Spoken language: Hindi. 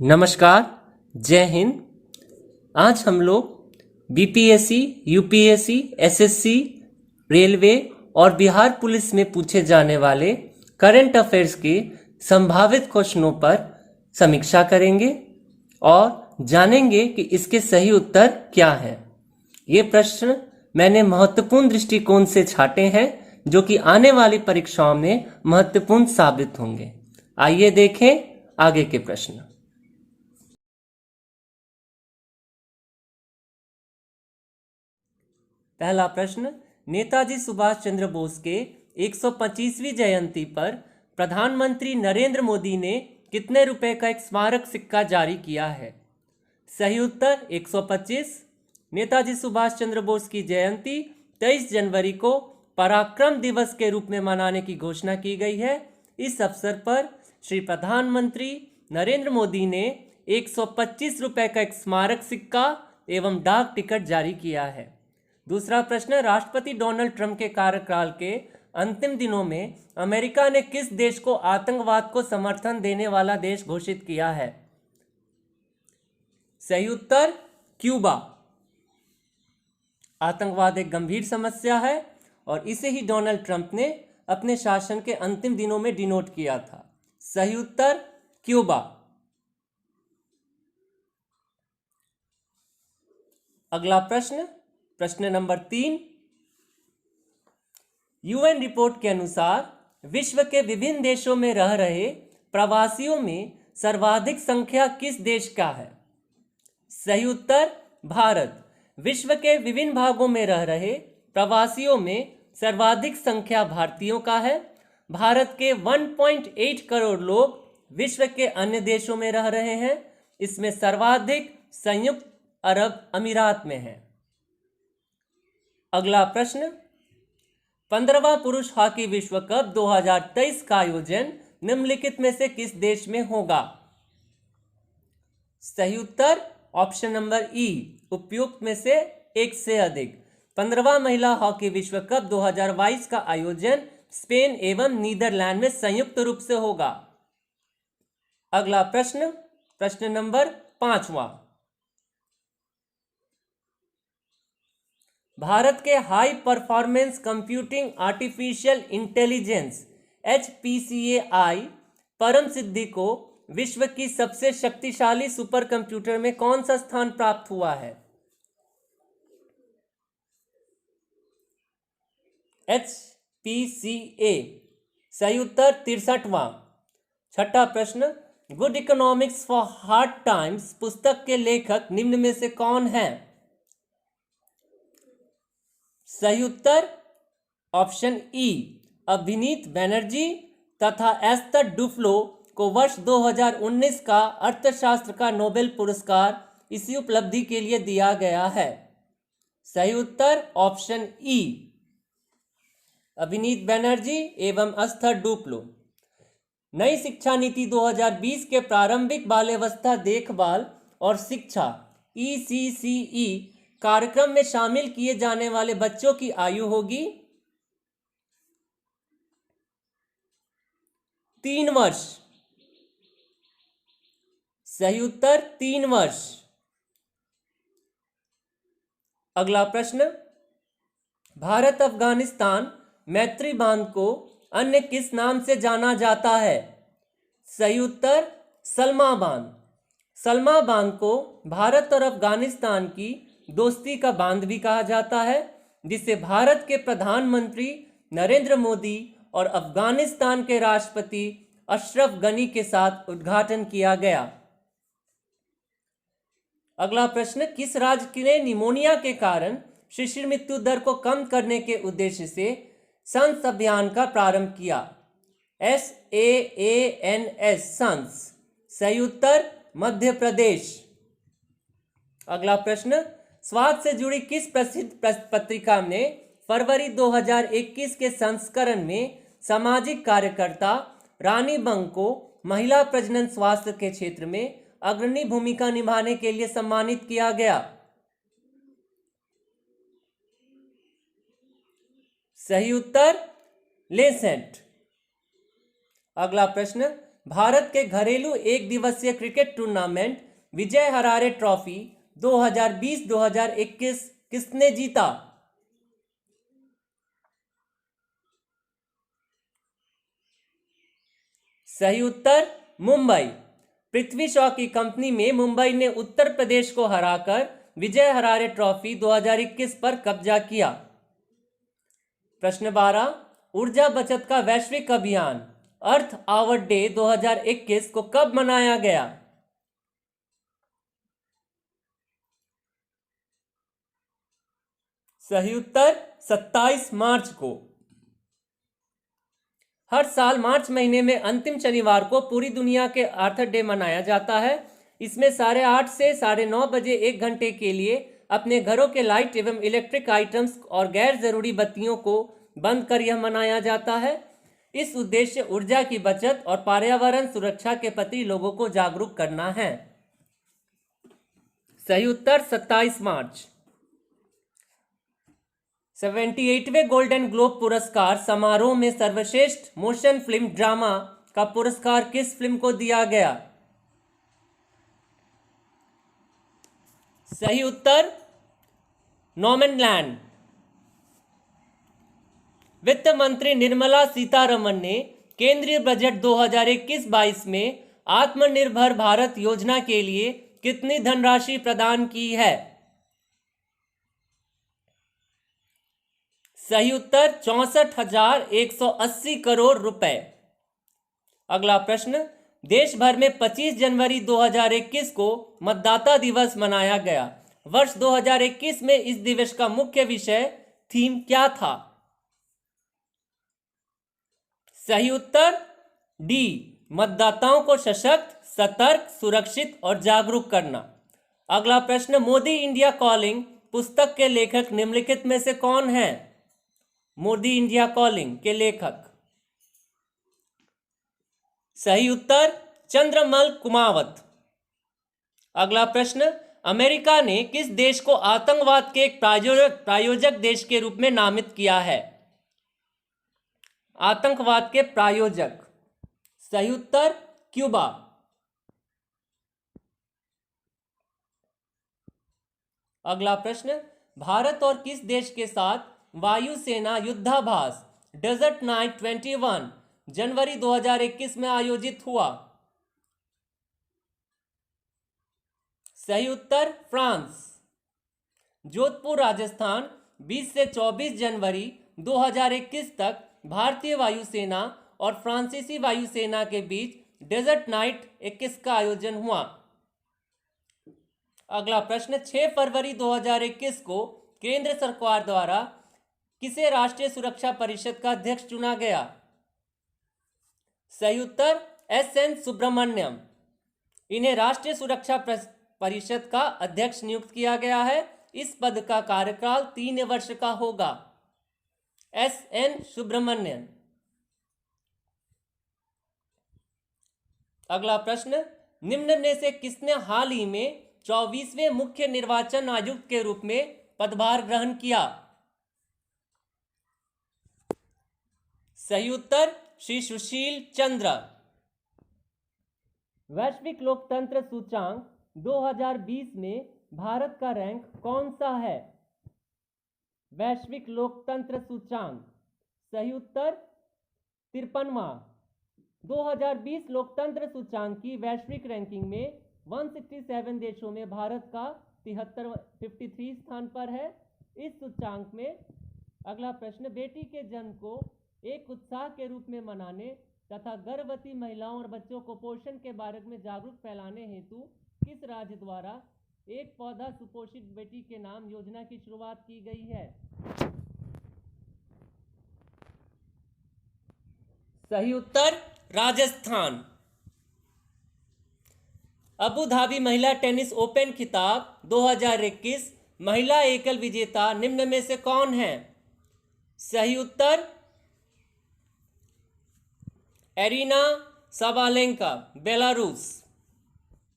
नमस्कार, जय हिंद। आज हम लोग बीपीएससी, यूपीएससी, एसएससी, रेलवे और बिहार पुलिस में पूछे जाने वाले करंट अफेयर्स के संभावित क्वेश्चनों पर समीक्षा करेंगे और जानेंगे कि इसके सही उत्तर क्या हैं। ये प्रश्न मैंने महत्वपूर्ण दृष्टिकोण से छांटे हैं जो कि आने वाली परीक्षाओं में महत्वपूर्ण साबित होंगे। आइए देखें आगे के प्रश्न। पहला प्रश्न, नेताजी सुभाष चंद्र बोस के 125वीं जयंती पर प्रधानमंत्री नरेंद्र मोदी ने कितने रुपए का एक स्मारक सिक्का जारी किया है? सही उत्तर 125। नेताजी सुभाष चंद्र बोस की जयंती 23 जनवरी को पराक्रम दिवस के रूप में मनाने की घोषणा की गई है। इस अवसर पर श्री प्रधानमंत्री नरेंद्र मोदी ने 125 रुपए का एक स्मारक सिक्का एवं डाक टिकट जारी किया है। दूसरा प्रश्न, राष्ट्रपति डोनाल्ड ट्रंप के कार्यकाल के अंतिम दिनों में अमेरिका ने किस देश को आतंकवाद को समर्थन देने वाला देश घोषित किया है? सही उत्तर क्यूबा। आतंकवाद एक गंभीर समस्या है और इसे ही डोनाल्ड ट्रंप ने अपने शासन के अंतिम दिनों में डिनोट किया था। सही उत्तर क्यूबा। अगला प्रश्न, प्रश्न नंबर 3। यूएन रिपोर्ट के अनुसार विश्व के विभिन्न देशों में रह रहे प्रवासियों में सर्वाधिक संख्या किस देश का है? सही उत्तर भारत। विश्व के विभिन्न भागों में रह रहे प्रवासियों में सर्वाधिक संख्या भारतीयों का है। भारत के 1.8 करोड़ लोग विश्व के अन्य देशों में रह रहे हैं। इसमें सर्वाधिक संयुक्त अरब अमीरात में है। अगला प्रश्न, 15वां पुरुष हॉकी विश्व कप 2023 का आयोजन निम्नलिखित में से किस देश में होगा? सही उत्तर ऑप्शन नंबर ई, उपयुक्त में से एक से अधिक। 15वां महिला हॉकी विश्व कप 2022 का आयोजन स्पेन एवं नीदरलैंड में संयुक्त रूप से होगा। अगला प्रश्न, प्रश्न नंबर 5वां। भारत के high performance computing artificial intelligence HPCAI परम सिद्धि को विश्व की सबसे शक्तिशाली सुपर कंप्यूटर में कौन सा स्थान प्राप्त हुआ है? HPCA। सही उत्तर 63वां। छठा प्रश्न, good economics for hard times पुस्तक के लेखक निम्न में से कौन हैं? सही उत्तर ऑप्शन ई, अभिनीत बैनर्जी तथा एस्थर डुफ्लो को वर्ष 2019 का अर्थशास्त्र का नोबेल पुरस्कार इसी उपलब्धि के लिए दिया गया है। सही उत्तर ऑप्शन ई, अभिनीत बैनर्जी एवं एस्थर डुफ्लो। नई शिक्षा नीति 2020 के प्रारंभिक बाल्यावस्था देखभाल और शिक्षा ECCE कार्यक्रम में शामिल किए जाने वाले बच्चों की आयु होगी 3 वर्ष। सही उत्तर 3 वर्ष। अगला प्रश्न, भारत अफगानिस्तान मैत्री बांध को अन्य किस नाम से जाना जाता है? सही उत्तर सलमा बांध। सलमा बांध को भारत और अफगानिस्तान की दोस्ती का बांध भी कहा जाता है, जिसे भारत के प्रधानमंत्री नरेंद्र मोदी और अफगानिस्तान के राष्ट्रपति अशरफ गनी के साथ उद्घाटन किया गया। अगला प्रश्न, किस राज्य ने निमोनिया के कारण शिशु मृत्यु दर को कम करने के उद्देश्य से संस अभियान का प्रारंभ किया? SAANS, sons. सही उत्तर मध्य प्रदेश। अगला प्रश्न, स्वास्थ्य से जुड़ी किस प्रसिद्ध पत्रिका में फरवरी 2021 के संस्करण में सामाजिक कार्यकर्ता रानी बंग को महिला प्रजनन स्वास्थ्य के क्षेत्र में अग्रणी भूमिका निभाने के लिए सम्मानित किया गया? सही उत्तर लेसेंट। अगला प्रश्न, भारत के घरेलू एक दिवसीय क्रिकेट टूर्नामेंट विजय हरारे ट्रॉफी 2020-2021 किसने जीता? सही उत्तर मुंबई। पृथ्वी शॉ की कंपनी में मुंबई ने उत्तर प्रदेश को हराकर विजय हरारे ट्रॉफी 2021 पर कब्जा किया। प्रश्न 12, ऊर्जा बचत का वैश्विक अभियान अर्थ आवर डे 2021 को कब मनाया गया? सही उत्तर 27 मार्च को। हर साल मार्च महीने में अंतिम शनिवार को पूरी दुनिया के अर्थ डे मनाया जाता है। इसमें 8:30 से 9:30 बजे 1 घंटे के लिए अपने घरों के लाइट एवं इलेक्ट्रिक आइटम्स और गैर जरूरी बत्तियों को बंद कर यह मनाया जाता है। इस उद्देश्य ऊर्जा की बचत और पर्यावरण सुरक्षा के प्रति लोगों को जागरूक करना है। सही उत्तर 27 मार्च। 78वें गोल्डन ग्लोब पुरस्कार समारोह में सर्वश्रेष्ठ मोशन फिल्म ड्रामा का पुरस्कार किस फिल्म को दिया गया? सही उत्तर नोमैनलैंड। वित्त मंत्री निर्मला सीतारमण ने केंद्रीय बजट 2021-22 में आत्मनिर्भर भारत योजना के लिए कितनी धनराशि प्रदान की है? सही उत्तर 64,180 करोड़ रुपए। अगला प्रश्न, देश भर में 25 जनवरी 2021 को मतदाता दिवस मनाया गया। वर्ष 2021 में इस दिवस का मुख्य विषय थीम क्या था? सही उत्तर डी, मतदाताओं को सशक्त, सतर्क, सुरक्षित और जागरूक करना। अगला प्रश्न, मोदी इंडिया कॉलिंग पुस्तक के लेखक निम्नलिखित में से कौन है? मोदी इंडिया कॉलिंग के लेखक। सही उत्तर चंद्रमल कुमावत। अगला प्रश्न, अमेरिका ने किस देश को आतंकवाद के एक प्रायोजक देश के रूप में नामित किया है? आतंकवाद के प्रायोजक। सही उत्तर क्यूबा। अगला प्रश्न, भारत और किस देश के साथ वायुसेना युद्धाभ्यास डेजर्ट नाइट 21 जनवरी 2021 में आयोजित हुआ? सही उत्तर फ्रांस। जोधपुर राजस्थान 20 से 24 जनवरी 2021 तक भारतीय वायुसेना और फ्रांसीसी वायुसेना के बीच डेजर्ट नाइट 21 का आयोजन हुआ। अगला प्रश्न, 6 फरवरी 2021 को केंद्र सरकार द्वारा किसे राष्ट्रीय सुरक्षा परिषद का अध्यक्ष चुना गया? सही उत्तर एस.एन. सुब्रमण्यम। इन्हें राष्ट्रीय सुरक्षा परिषद का अध्यक्ष नियुक्त किया गया है। इस पद का कार्यकाल 3 वर्ष का होगा। एस.एन. सुब्रमण्यम। अगला प्रश्न, निम्न में से किसने हाल ही में 24वें मुख्य निर्वाचन आयुक्त के रूप में पदभार ग्रहण किया? सही उत्तर श्री सुशील चंद्र। वैश्विक लोकतंत्र सूचांक 2020 में भारत का रैंक कौन सा है? वैश्विक लोकतंत्र सूचांक। सही उत्तर 53वां। 2020 लोकतंत्र सूचांक की वैश्विक रैंकिंग में 167 देशों में भारत का 53 स्थान पर है। इस सूचांक में अगला प्रश्न, बेटी के जन्म को एक उत्साह के रूप में मनाने तथा गर्भवती महिलाओं और बच्चों को पोषण के बारे में जागरूक फैलाने हेतु किस राज्य द्वारा एक पौधा सुपोषित बेटी के नाम योजना की शुरुआत की गई है? सही उत्तर राजस्थान। अबू धाबी महिला टेनिस ओपन खिताब 2021 महिला एकल विजेता निम्न में से कौन है? सही उत्तर एरिना साबालेंका, बेलारूस।